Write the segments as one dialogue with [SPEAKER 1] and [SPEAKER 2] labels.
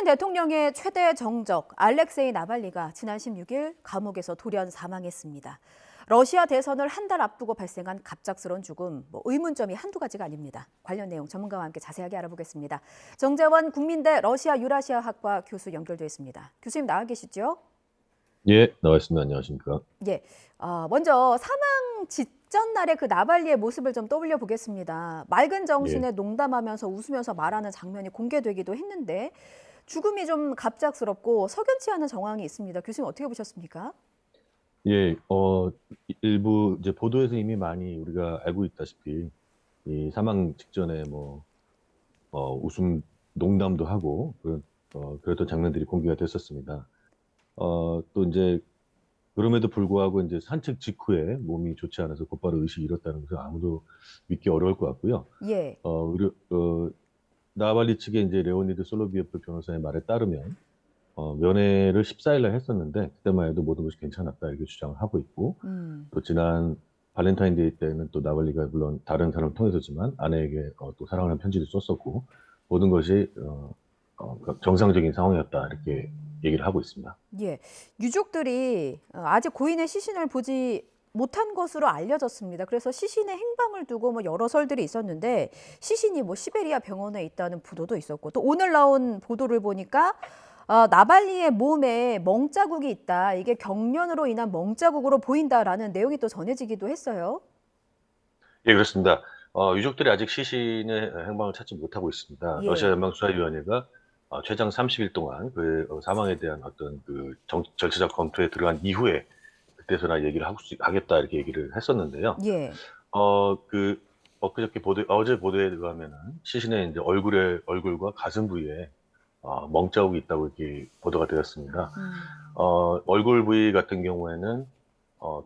[SPEAKER 1] 대통령의 최대 정적 알렉세이 나발리가 지난 16일 감옥에서 돌연 사망했습니다. 러시아 대선을 한 달 앞두고 발생한 갑작스러운 죽음, 의문점이 한두 가지가 아닙니다. 관련 내용 전문가와 함께 자세하게 알아보겠습니다. 정재원 국민대 러시아 유라시아 학과 교수 연결돼 있습니다. 교수님 나와 계시죠?
[SPEAKER 2] 예, 나와 있습니다. 안녕하십니까?
[SPEAKER 1] 예. 먼저 사망 직전 날의 그 나발리의 모습을 좀 떠올려 보겠습니다. 맑은
[SPEAKER 2] 예,
[SPEAKER 1] 정신에 농담하면서 웃으면서 말하는 장면이 공개되기도 했는데 죽음이 좀 갑작스럽고 석연치 않은 정황이 있습니다. 교수님 어떻게 보셨습니까?
[SPEAKER 2] 예, 일부 이제 보도에서 이미 많이 우리가 알고 있다시피 이 사망 직전에 웃음 농담도 하고 그랬던 장면들이 공개가 됐었습니다. 또 이제 그럼에도 불구하고 이제 산책 직후에 몸이 좋지 않아서 곧바로 의식을 잃었다는 것은 아무도 믿기 어려울 것 같고요.
[SPEAKER 1] 예.
[SPEAKER 2] 나발리 측의 이제 레오니드 솔로비에프 변호사의 말에 따르면 면회를 14일 날 했었는데 그때만 해도 모든 것이 괜찮았다 이렇게 주장을 하고 있고
[SPEAKER 1] 음.
[SPEAKER 2] 또 지난 발렌타인데이 때는 또 나발리가 물론 다른 사람을 통해서지만 아내에게 또 사랑하는 편지를 썼었고 모든 것이 정상적인 상황이었다 이렇게 얘기를 하고 있습니다.
[SPEAKER 1] 예. 유족들이 아직 고인의 시신을 보지 못한 것으로 알려졌습니다. 그래서 시신의 행방을 두고 여러 설들이 있었는데 시신이 시베리아 병원에 있다는 보도도 있었고 또 오늘 나온 보도를 보니까 나발리의 몸에 멍자국이 있다. 이게 경련으로 인한 멍자국으로 보인다라는 내용이 또 전해지기도 했어요.
[SPEAKER 2] 예, 그렇습니다. 유족들이 아직 시신의 행방을 찾지 못하고 있습니다. 러시아
[SPEAKER 1] 예.
[SPEAKER 2] 연방수사위원회가 최장 30일 동안 그 사망에 대한 어떤 그 절차적 검토에 들어간 이후에 그때서나 얘기를 하겠다 이렇게 얘기를 했었는데요.
[SPEAKER 1] 예.
[SPEAKER 2] 엊그저께 어제 보도에 의하면은 시신의 이제 얼굴과 가슴 부위에 멍자국이 있다고 이렇게 보도가 되었습니다.
[SPEAKER 1] 음.
[SPEAKER 2] 얼굴 부위 같은 경우에는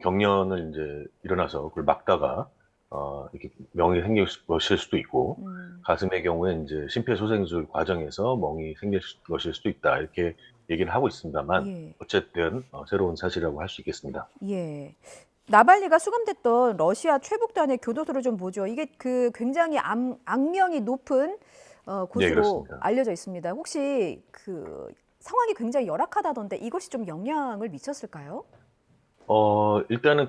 [SPEAKER 2] 경련을 이제 일어나서 그걸 막다가 이렇게 멍이 생길 것일 수도 있고
[SPEAKER 1] 음.
[SPEAKER 2] 가슴의 경우에 이제 심폐소생술 과정에서 멍이 생길 것일 수도 있다 이렇게 얘기를 하고 있습니다만
[SPEAKER 1] 예.
[SPEAKER 2] 어쨌든 새로운 사실이라고 할 수 있겠습니다.
[SPEAKER 1] 예. 나발리가 수감됐던 러시아 최북단의 교도소를 좀 보죠. 이게 굉장히 악명이 높은
[SPEAKER 2] 네,
[SPEAKER 1] 곳으로
[SPEAKER 2] 그렇습니다.
[SPEAKER 1] 알려져 있습니다. 혹시 상황이 굉장히 열악하다던데 이것이 좀 영향을 미쳤을까요?
[SPEAKER 2] 일단은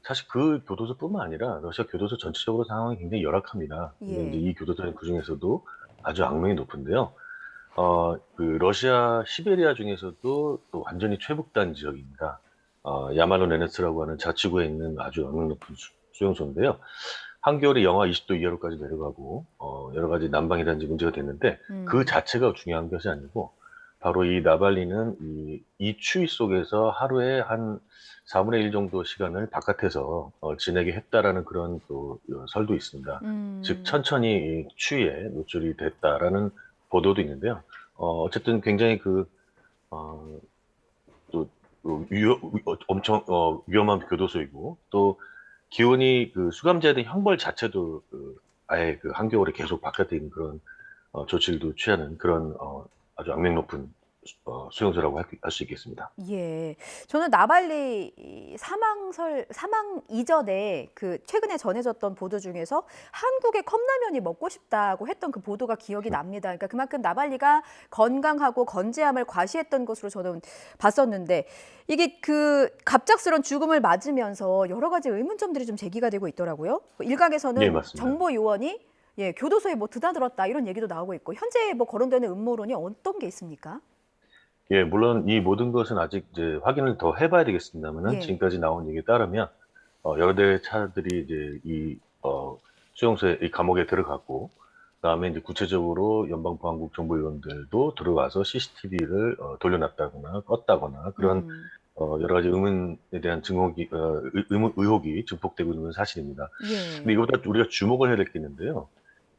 [SPEAKER 2] 사실 그 교도소뿐만 아니라 러시아 교도소 전체적으로 상황이 굉장히 열악합니다. 근데 이제
[SPEAKER 1] 예.
[SPEAKER 2] 이 교도소는 그중에서도 아주 악명이 높은데요. 러시아 시베리아 중에서도 또 완전히 최북단 지역입니다. 야말로 네네츠라고 하는 자치구에 있는 아주 악명 높은 수용소인데요. 한겨울에 영하 20도 이하로까지 내려가고, 여러 가지 난방이라든지 문제가 됐는데, 그
[SPEAKER 1] 음.
[SPEAKER 2] 자체가 중요한 것이 아니고, 바로 이 나발리는 이 추위 속에서 하루에 한 4분의 1 정도 시간을 바깥에서 지내게 했다라는 그런 또 설도 있습니다. 즉,
[SPEAKER 1] 음.
[SPEAKER 2] 천천히 이 추위에 노출이 됐다라는 보도도 있는데요. 어쨌든 굉장히 어, 또, 엄청 위험한 교도소이고, 또 기온이 수감자에 대한 형벌 자체도 아예 한겨울에 계속 바깥에 있는 그런 조치도 취하는 그런 아주 악명 높은 수용소라고 할 수 있겠습니다.
[SPEAKER 1] 예. 저는 나발리 사망 이전에 최근에 전해졌던 보도 중에서 한국의 컵라면이 먹고 싶다고 했던 그 보도가 기억이 납니다. 그러니까 그만큼 나발리가 건강하고 건재함을 과시했던 것으로 저는 봤었는데 이게 갑작스런 죽음을 맞으면서 여러 가지 의문점들이 좀 제기가 되고 있더라고요.
[SPEAKER 2] 네,
[SPEAKER 1] 일각에서는
[SPEAKER 2] 맞습니다.
[SPEAKER 1] 정보 요원이 교도소에 드나들었다 이런 얘기도 나오고 있고 현재 거론되는 음모론이 어떤 게 있습니까?
[SPEAKER 2] 예, 물론 이 모든 것은 아직 이제 확인을 더 해봐야 되겠습니다만은
[SPEAKER 1] 예.
[SPEAKER 2] 지금까지 나온 얘기에 따르면 여러 대의 차들이 이제 수용소에 이 감옥에 들어갔고 그다음에 이제 구체적으로 연방보안국 정보위원들도 들어와서 CCTV를 돌려놨다거나 껐다거나 그런
[SPEAKER 1] 음.
[SPEAKER 2] 여러 가지 의문에 대한 의혹이 증폭되고 있는 사실입니다. 근데
[SPEAKER 1] 예.
[SPEAKER 2] 이거보다 우리가 주목을 해야 될 게 있는데요.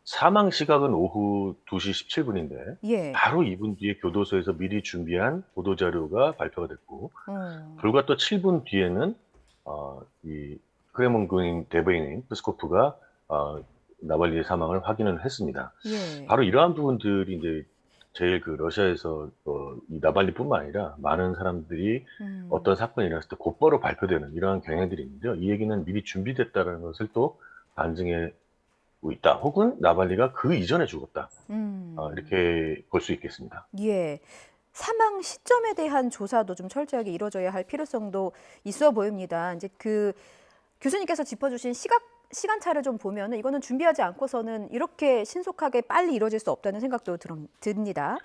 [SPEAKER 2] 사망 시각은 오후 2시 17분인데
[SPEAKER 1] 예.
[SPEAKER 2] 바로 2분 뒤에 교도소에서 미리 준비한 보도 자료가 발표가 됐고
[SPEAKER 1] 어.
[SPEAKER 2] 불과 또 7분 뒤에는 이 크레몬군 대변인 페스코프가 나발리의 사망을 확인을 했습니다.
[SPEAKER 1] 예.
[SPEAKER 2] 바로 이러한 부분들이 이제 제일 러시아에서 이 나발리뿐만 아니라 많은 사람들이
[SPEAKER 1] 음.
[SPEAKER 2] 어떤 사건이 일어났을 때 곧바로 발표되는 이러한 경향들이 있는데요. 이 얘기는 미리 준비됐다는 것을 또 반증해 있다. 혹은 나발리가 그 이전에 죽었다.
[SPEAKER 1] 음.
[SPEAKER 2] 이렇게 볼 수 있겠습니다.
[SPEAKER 1] 예. 사망 시점에 대한 조사도 좀 철저하게 이루어져야 할 필요성도 있어 보입니다. 이제 그 교수님께서 짚어주신 시간차를 좀 보면은 이거는 준비하지 않고서는 이렇게 신속하게 빨리 이루어질 수 없다는 생각도 듭니다.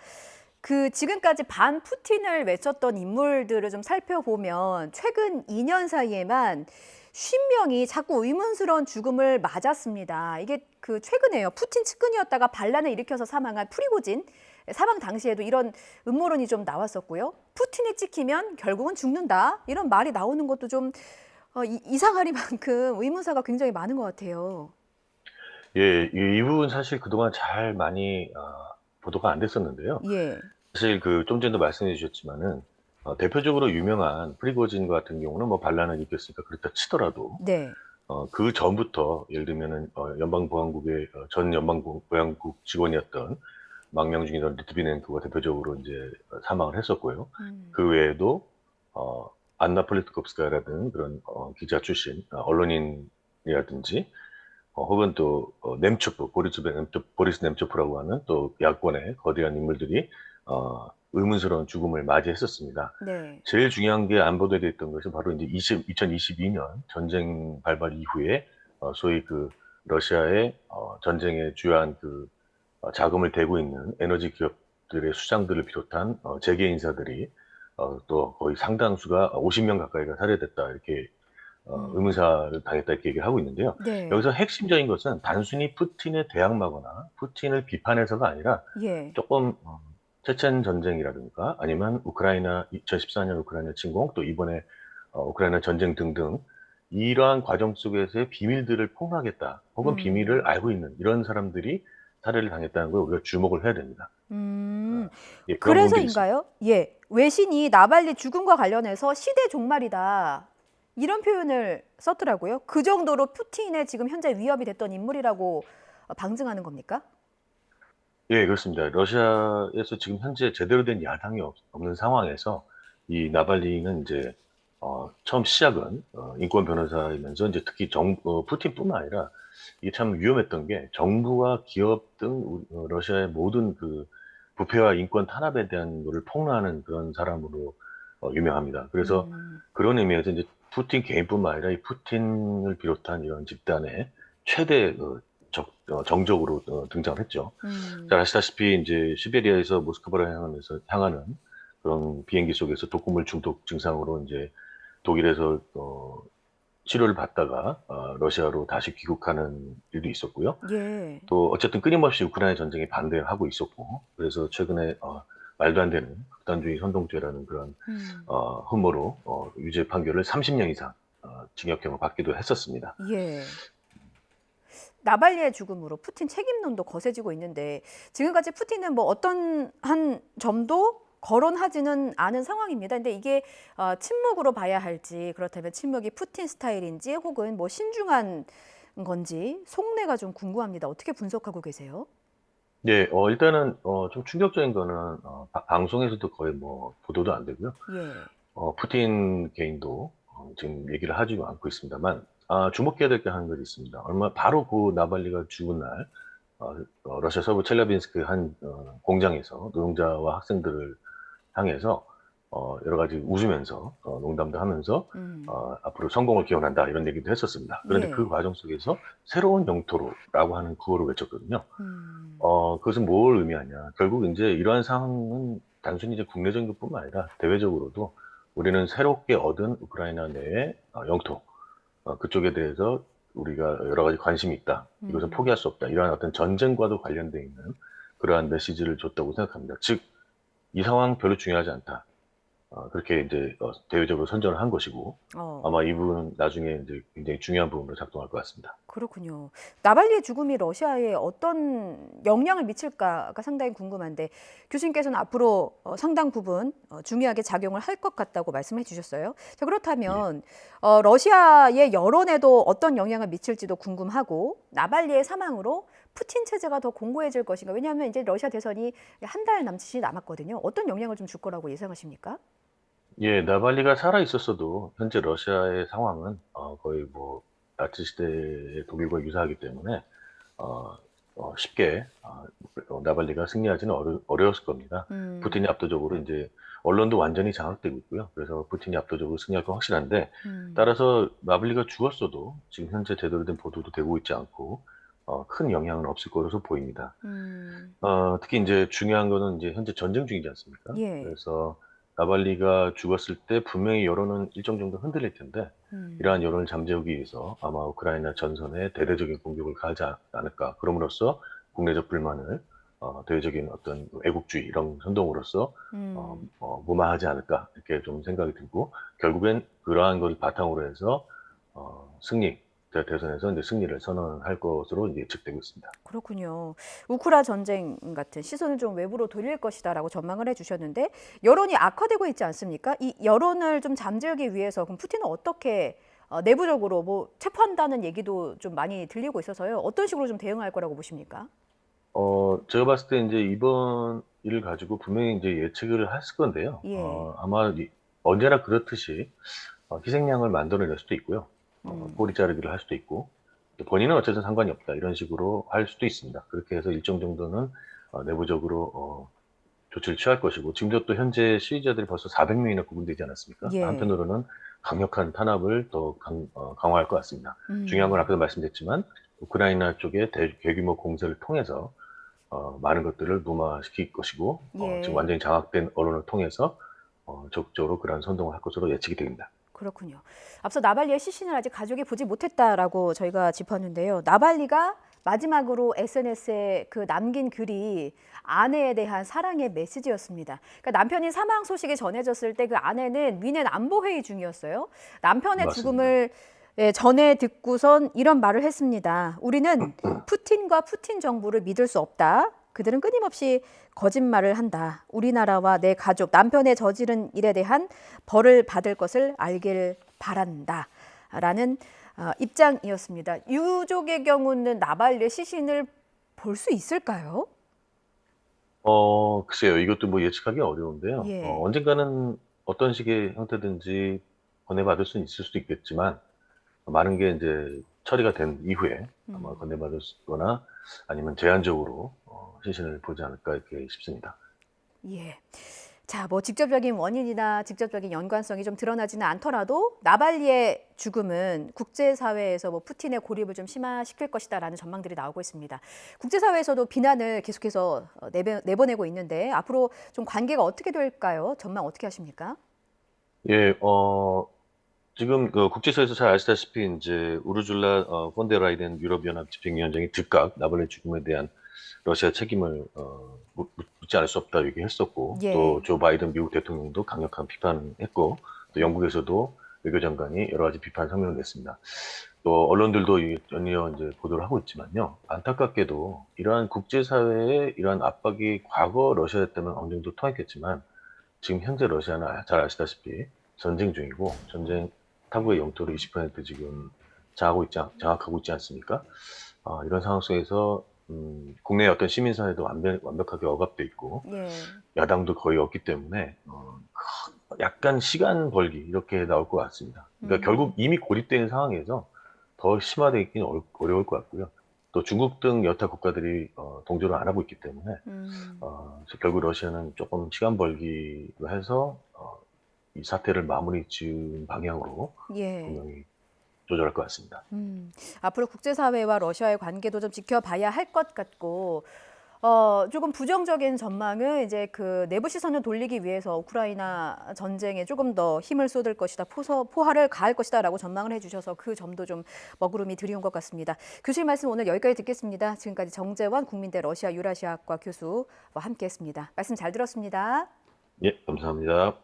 [SPEAKER 1] 그 지금까지 반 푸틴을 외쳤던 인물들을 좀 살펴보면 최근 2년 사이에만 50명이 자꾸 의문스러운 죽음을 맞았습니다. 이게 그 최근에요. 푸틴 측근이었다가 반란을 일으켜서 사망한 프리고진 사망 당시에도 이런 음모론이 좀 나왔었고요. 푸틴이 찍히면 결국은 죽는다. 이런 말이 나오는 것도 좀 이상하리만큼 의문사가 굉장히 많은 것 같아요.
[SPEAKER 2] 예, 이 부분 사실 그동안 잘 많이 보도가 안 됐었는데요.
[SPEAKER 1] 예,
[SPEAKER 2] 사실 그 좀 전에도 말씀해 주셨지만은 대표적으로 유명한 프리고진 같은 경우는 뭐 반란을 일으켰으니까 그렇다 치더라도
[SPEAKER 1] 네,
[SPEAKER 2] 그 전부터 예를 들면은 연방보안국의 전 연방보안국 직원이었던 망명 중이던 리트비넨코가 대표적으로 이제 사망을 했었고요.
[SPEAKER 1] 음,
[SPEAKER 2] 그 외에도 어, 안나 폴리트콥스카야라는 그런 기자 출신 언론인이라든지 혹은 또 nem초프 보리스 nem초프라고 하는 또 야권의 거대한 인물들이 의문스러운 죽음을 맞이했었습니다.
[SPEAKER 1] 네,
[SPEAKER 2] 제일 중요한 게 안 보도됐던 것은 바로 이제 2022년 전쟁 발발 이후에 소위 그 러시아의 전쟁에 주요한 그 자금을 대고 있는 에너지 기업들의 수장들을 비롯한 재계 인사들이 또 거의 상당수가 50명 가까이가 살해됐다 이렇게
[SPEAKER 1] 음,
[SPEAKER 2] 의문사를 당했다 이렇게 얘기를 하고 있는데요.
[SPEAKER 1] 네,
[SPEAKER 2] 여기서 핵심적인 것은 단순히 푸틴에 대항마거나 푸틴을 비판해서가 아니라
[SPEAKER 1] 예,
[SPEAKER 2] 조금 체첸 전쟁이라든가 아니면 우크라이나 2014년 우크라이나 침공 또 이번에 우크라이나 전쟁 등등 이러한 과정 속에서의 비밀들을 폭로하겠다 혹은 비밀을
[SPEAKER 1] 음,
[SPEAKER 2] 알고 있는 이런 사람들이 살해를 당했다는 걸 우리가 주목을 해야 됩니다. 어,
[SPEAKER 1] 음,
[SPEAKER 2] 예, 그런 부분들이 있습니다.
[SPEAKER 1] 그래서인가요? 예, 외신이 나발리 죽음과 관련해서 시대 종말이다. 이런 표현을 썼더라고요. 그 정도로 푸틴의 지금 현재 위협이 됐던 인물이라고 방증하는 겁니까?
[SPEAKER 2] 예, 그렇습니다. 러시아에서 지금 현재 제대로 된 야당이 없는 상황에서 이 나발리는 이제 처음 시작은 인권 변호사이면서 이제 특히 푸틴뿐만 아니라 이게 참 위험했던 게 정부와 기업 등 러시아의 모든 그 부패와 인권 탄압에 대한 거를 폭로하는 그런 사람으로 유명합니다. 그래서
[SPEAKER 1] 음,
[SPEAKER 2] 그런 의미에서 이제 푸틴 개인뿐만 아니라 이 푸틴을 비롯한 이런 집단의 최대 정적으로 등장을 했죠. 잘
[SPEAKER 1] 음,
[SPEAKER 2] 아시다시피 이제 시베리아에서 모스크바를 향하는 그런 비행기 속에서 독극물 중독 증상으로 이제 독일에서 치료를 받다가 러시아로 다시 귀국하는 일도 있었고요.
[SPEAKER 1] 예,
[SPEAKER 2] 또 어쨌든 끊임없이 우크라이나 전쟁에 반대를 하고 있었고 그래서 최근에 말도 안 되는 극단주의 선동죄라는 그런
[SPEAKER 1] 음,
[SPEAKER 2] 흠모로 유죄 판결을 30년 이상 징역형을 받기도 했었습니다.
[SPEAKER 1] 예. 나발리의 죽음으로 푸틴 책임론도 거세지고 있는데 지금까지 푸틴은 뭐 어떤 한 점도 거론하지는 않은 상황입니다. 근데 이게 침묵으로 봐야 할지 그렇다면 침묵이 푸틴 스타일인지 혹은 뭐 신중한 건지 속내가 좀 궁금합니다. 어떻게 분석하고 계세요?
[SPEAKER 2] 네, 일단은 좀 충격적인 거는 방송에서도 거의 뭐 보도도 안 되고요.
[SPEAKER 1] 예.
[SPEAKER 2] 푸틴 개인도 지금 얘기를 하지 않고 있습니다만, 주목해야 될 게 한 가지 있습니다. 바로 그 나발리가 죽은 날, 러시아 서부 첼라빈스크 한 공장에서 노동자와 학생들을 향해서 여러 가지 웃으면서 농담도 하면서
[SPEAKER 1] 음.
[SPEAKER 2] 앞으로 성공을 기원한다 이런 얘기도 했었습니다. 그런데 그
[SPEAKER 1] 예.
[SPEAKER 2] 과정 속에서 새로운 영토로라고 하는 구호를 외쳤거든요.
[SPEAKER 1] 음.
[SPEAKER 2] 그것은 뭘 의미하냐. 결국 이제 이러한 상황은 단순히 이제 국내적인 것뿐만 아니라 대외적으로도 우리는 새롭게 얻은 우크라이나 내의 영토, 그쪽에 대해서 우리가 여러 가지 관심이 있다. 이것은
[SPEAKER 1] 음.
[SPEAKER 2] 포기할 수 없다. 이러한 어떤 전쟁과도 관련되어 있는 그러한 메시지를 줬다고 생각합니다. 즉, 이 상황 별로 중요하지 않다. 그렇게 이제 대외적으로 선전을 한 것이고,
[SPEAKER 1] 어.
[SPEAKER 2] 아마 이 부분은 나중에 이제 굉장히 중요한 부분으로 작동할 것 같습니다.
[SPEAKER 1] 그렇군요. 나발리의 죽음이 러시아에 어떤 영향을 미칠까가 상당히 궁금한데 교수님께서는 앞으로 상당 부분 중요하게 작용을 할 것 같다고 말씀해 주셨어요. 자,
[SPEAKER 2] 예.
[SPEAKER 1] 그렇다면 러시아의 여론에도 어떤 영향을 미칠지도 궁금하고 나발리의 사망으로 푸틴 체제가 더 공고해질 것인가? 왜냐하면 이제 러시아 대선이 한 달 남짓이 남았거든요. 어떤 영향을 좀 줄 거라고 예상하십니까?
[SPEAKER 2] 예, 나발리가 살아 있었어도 현재 러시아의 상황은 거의 뭐 나치 시대의 독일과 유사하기 때문에 쉽게 나발리가 승리하지는 어려웠을 겁니다. 푸틴이 압도적으로 이제 언론도 완전히 장악되고 있고요. 그래서 푸틴이 압도적으로 승리할 건 확실한데 따라서 나발리가 죽었어도 지금 현재 제대로 된 보도도 되고 있지 않고 큰 영향은 없을 것으로 보입니다. 특히 이제 중요한 거는 이제 현재 전쟁 중이지 않습니까?
[SPEAKER 1] 예.
[SPEAKER 2] 그래서 나발리가 죽었을 때 분명히 여론은 일정 정도 흔들릴 텐데 이러한 여론을 잠재우기 위해서 아마 우크라이나 전선에 대대적인 공격을 가하지 않을까. 그럼으로써 국내적 불만을 대외적인 어떤 애국주의 이런 선동으로서 무마하지 않을까 이렇게 좀 생각이 들고 결국엔 그러한 걸 바탕으로 해서 승리 대선에서 이제 승리를 선언할 것으로 이제 예측되고 있습니다.
[SPEAKER 1] 그렇군요. 우크라 전쟁 같은 시선을 좀 외부로 돌릴 것이다라고 전망을 해주셨는데 여론이 악화되고 있지 않습니까? 이 여론을 좀 잠재우기 위해서 그럼 푸틴은 어떻게 내부적으로 뭐 체포한다는 얘기도 좀 많이 들리고 있어서요. 어떤 식으로 좀 대응할 거라고 보십니까?
[SPEAKER 2] 제가 봤을 때 이제 이번 일을 가지고 분명히 이제 예측을 했을 건데요.
[SPEAKER 1] 예.
[SPEAKER 2] 아마 언제나 그렇듯이 희생양을 만들어낼 수도 있고요.
[SPEAKER 1] 음.
[SPEAKER 2] 꼬리 자르기를 할 수도 있고 또 본인은 어쨌든 상관이 없다 이런 식으로 할 수도 있습니다. 그렇게 해서 일정 정도는 내부적으로 조치를 취할 것이고 지금도 또 현재 시위자들이 벌써 400명이나 구금되지 않았습니까?
[SPEAKER 1] 예.
[SPEAKER 2] 한편으로는 강력한 탄압을 더 강화할 것 같습니다. 중요한 건 아까도 말씀드렸지만 우크라이나 쪽의 대규모 공세를 통해서 많은 것들을 무마시킬 것이고 지금
[SPEAKER 1] 예.
[SPEAKER 2] 완전히 장악된 언론을 통해서 적극적으로 그러한 선동을 할 것으로 예측이 됩니다.
[SPEAKER 1] 그렇군요. 앞서 나발리의 시신을 아직 가족이 보지 못했다라고 저희가 짚었는데요. 나발리가 마지막으로 SNS에 그 남긴 글이 아내에 대한 사랑의 메시지였습니다. 그러니까 남편이 사망 소식이 전해졌을 때 그 아내는 위넨 안보 회의 중이었어요. 남편의
[SPEAKER 2] 맞습니다.
[SPEAKER 1] 죽음을 전해 듣고선 이런 말을 했습니다. 우리는 푸틴과 푸틴 정부를 믿을 수 없다. 그들은 끊임없이 거짓말을 한다. 우리나라와 내 가족, 남편의 저지른 일에 대한 벌을 받을 것을 알길 바란다. 라는 입장이었습니다. 유족의 경우는 나발리의 시신을 볼 수 있을까요?
[SPEAKER 2] 글쎄요. 이것도 뭐 예측하기 어려운데요.
[SPEAKER 1] 예.
[SPEAKER 2] 언젠가는 어떤 식의 형태든지 건네받을 수는 있을 수도 있겠지만 많은 게 이제 처리가 된 이후에 아마 건네받을 거나 아니면 제한적으로 시신을 보지 않을까 이렇게 싶습니다.
[SPEAKER 1] 예. 자, 뭐 직접적인 원인이나 직접적인 연관성이 좀 드러나지는 않더라도 나발리의 죽음은 국제사회에서 뭐 푸틴의 고립을 좀 심화시킬 것이다라는 전망들이 나오고 있습니다. 국제사회에서도 비난을 계속해서 내보내고 있는데 앞으로 좀 관계가 어떻게 될까요? 전망 어떻게 하십니까?
[SPEAKER 2] 예, 지금 그 국제사회에서 잘 아시다시피 이제 우르줄라 폰데라이덴 유럽연합 집행위원장이 즉각 나발리 죽음에 대한 러시아 책임을 묻지 않을 수 없다 얘기했었고
[SPEAKER 1] 예.
[SPEAKER 2] 또 조 바이든 미국 대통령도 강력한 비판했고 또 영국에서도 외교장관이 여러 가지 비판 성명을 냈습니다. 또 언론들도 연이어 이제 보도를 하고 있지만요. 안타깝게도 이러한 국제사회의 이러한 압박이 과거 러시아였다면 어느 정도 통했겠지만 지금 현재 러시아는 잘 아시다시피 전쟁 중이고 전쟁 타국의 영토를 20% 지금 장악하고 있지 않습니까? 이런 상황 속에서 국내 어떤 시민사회도 완벽하게 억압돼 있고
[SPEAKER 1] 예.
[SPEAKER 2] 야당도 거의 없기 때문에 약간 시간 벌기 이렇게 나올 것 같습니다. 그러니까 결국 이미 고립되어 있는 상황에서 더 심화되기는 어려울 것 같고요. 또 중국 등 여타 국가들이 동조를 안 하고 있기 때문에 결국 러시아는 조금 시간 벌기로 해서 이 사태를 마무리 지은 방향으로
[SPEAKER 1] 예.
[SPEAKER 2] 분명히 조절할 것 같습니다.
[SPEAKER 1] 앞으로 국제사회와 러시아의 관계도 좀 지켜봐야 할 것 같고, 조금 부정적인 전망은 이제 그 내부 시선을 돌리기 위해서 우크라이나 전쟁에 조금 더 힘을 쏟을 것이다, 포화를 가할 것이다라고 전망을 해주셔서 그 점도 좀 먹구름이 드리운 것 같습니다. 교수님 말씀 오늘 여기까지 듣겠습니다. 지금까지 정재원 국민대 러시아 유라시아학과 교수와 함께했습니다. 말씀 잘 들었습니다.
[SPEAKER 2] 예, 감사합니다.